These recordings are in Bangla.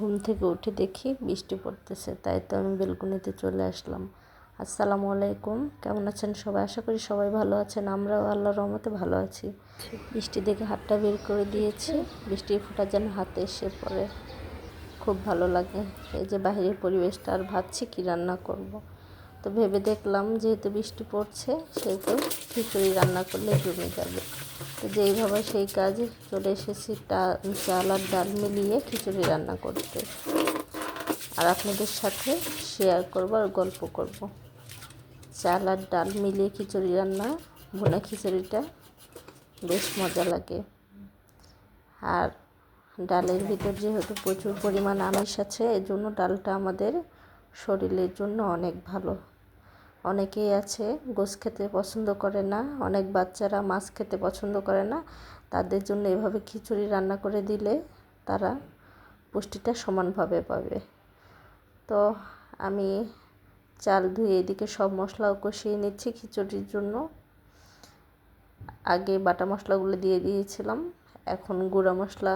ঘুম থেকে উঠে দেখি বৃষ্টি পড়তেছে, তাই তো আমি বেলকনিতে চলে আসলাম। আসসালামু আলাইকুম, কেমন আছেন সবাই? আশা করি সবাই ভালো আছেন। আমরাও আল্লাহর রহমতে ভালো আছি। বৃষ্টি দেখে হাতটা বের করে দিয়েছি, বৃষ্টির ফোঁটা যেন হাতে এসে পড়ে, খুব ভালো লাগে। এই যে বাইরের পরিবেশটা, আর ভাবছি কি রান্না করব। তো ভেবে দেখলাম যেহেতু বৃষ্টি পড়ছে সেহেতু খিচুড়ি রান্না করলে জমে যাবে। তো যেইভাবে সেই কাজে চলে এসেছি, চাল আর ডাল মিলিয়ে খিচুড়ি রান্না করতে, আর আপনাদের সাথে শেয়ার করব আর গল্প করব। চাল আর ডাল মিলিয়ে খিচুড়ি রান্না, ভুনা খিচুড়িটা বেশ মজা লাগে। আর ডালের ভিতর যেহেতু প্রচুর পরিমাণ আমিষ আছে, এজন্য ডালটা আমাদের শরীরের জন্য অনেক ভালো। অনেকেই আছে গোশ খেতে পছন্দ করে না, অনেক বাচ্চারা মাছ খেতে পছন্দ করে না, তাদের জন্য এভাবে খিচুড়ি রান্না করে দিলে তারা পুষ্টিটা সমানভাবে পাবে। তো আমি চাল ধুয়ে এদিকে সব মশলাও কষিয়ে নিচ্ছি খিচুড়ির জন্য। আগে বাটা মশলাগুলো দিয়ে দিয়েছিলাম, এখন গুঁড়া মশলা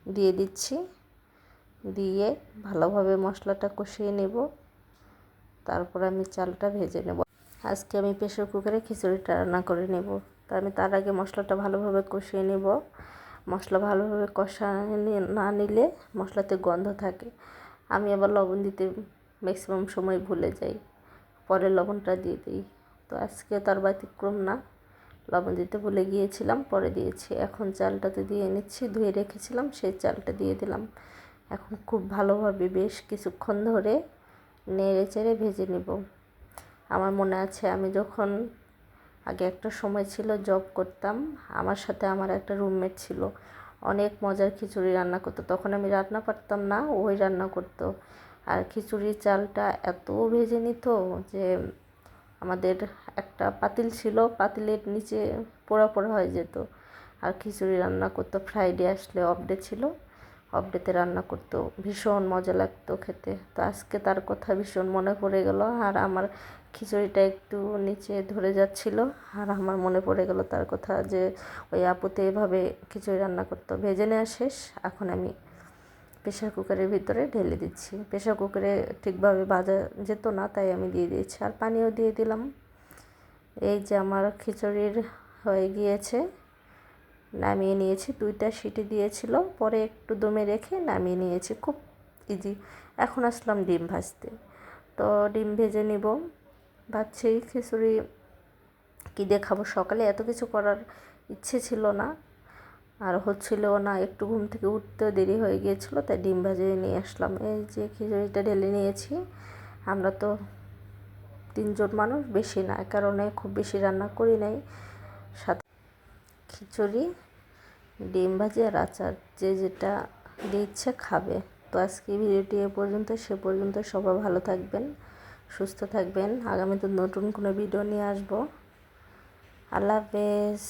দিয়ে দিচ্ছি, দিয়ে ভালোভাবে মশলাটা কষিয়ে নেব। তারপর আমি চালটা ভেজে নেব। আজকে আমি প্রেসার কুকারে খিচুড়িটা রান্না করে নেব। তো আমি তার আগে মশলাটা ভালোভাবে কষিয়ে নেব। মশলা ভালোভাবে কষা না নিলে মশলাতে গন্ধ থাকে। আমি আবার লবণ দিতে ম্যাক্সিমাম সময় ভুলে যাই, পরে লবণটা দিয়ে দিই। তো আজকে তার ব্যতিক্রম না, লবণ দিতে ভুলে গিয়েছিলাম, পরে দিয়েছি। এখন চালটাতে দিয়ে নিচ্ছি, ধুয়ে রেখেছিলাম সেই চালটা দিয়ে দিলাম। এখন খুব ভালোভাবে বেশ কিছুক্ষণ ধরে নেড়ে চেড়ে ভেজে নেব। আমার মনে আছে আমি যখন আগে একটা সময় ছিল জব করতাম, আমার সাথে আমার একটা রুমমেট ছিল, অনেক মজার খিচুড়ি রান্না করতো। তখন আমি রান্না পারতাম না, ওই রান্না করতো। আর খিচুড়ির চালটা এত ভেজে নিত যে আমাদের একটা পাতিল ছিল, পাতিলের নিচে পোড়া পোড়া হয়ে যেত। আর খিচুড়ি রান্না করতো ফ্রাইডে আসলে, অফ ডে ছিল, অফ ডেতে রান্না করতো, ভীষণ মজা লাগতো খেতে। তো আজকে তার কথা ভীষণ মনে পড়ে গেল, আর আমার খিচুড়িটা একটু নিচে ধরে যাচ্ছিল, আর আমার মনে পড়ে গেল তার কথা, যে ওই আপুতে এভাবে খিচুড়ি রান্না করতো। ভেজে নেওয়া শেষ, এখন আমি প্রেসার কুকারের ভিতরে ঢেলে দিচ্ছি। প্রেসার কুকারে ঠিকভাবে ভাজা যেত না, তাই আমি দিয়ে দিয়েছি, আর পানিও দিয়ে দিলাম। এই যে আমার খিচুড়ির হয়ে গিয়েছে, নামিয়ে নিয়েছি। 2টা সিটি দিয়েছিল, পরে একটু দমে রেখে নামিয়ে নিয়েছি, খুব ইজি। এখন আসলাম ডিম ভাজতে। তো ডিম ভেজে নিব। ভাবছি খিচুড়ি কী দিয়ে খাবো, সকালে এত কিছু করার ইচ্ছে ছিল না, আর হচ্ছিলও না, একটু ঘুম থেকে উঠতেও দেরি হয়ে গিয়েছিলো, তাই ডিম ভাজিয়ে নিয়ে আসলাম। এই যে খিচুড়িটা ঢেলে নিয়েছি। আমরা তো 3জন মানুষ, বেশি না, কারণে খুব বেশি রান্না করি নাই। সাথে খিচুড়ি, ডিম ভাজি আর আচার, যে যেটা দিচ্ছে খাবে। তো আজকে ভিডিওটি এ পর্যন্ত, সে পর্যন্ত সবাই ভালো থাকবেন, সুস্থ থাকবেন। আগামীতে নতুন কোনো ভিডিও নিয়ে আসবো। আল্লাহ হাফেজ।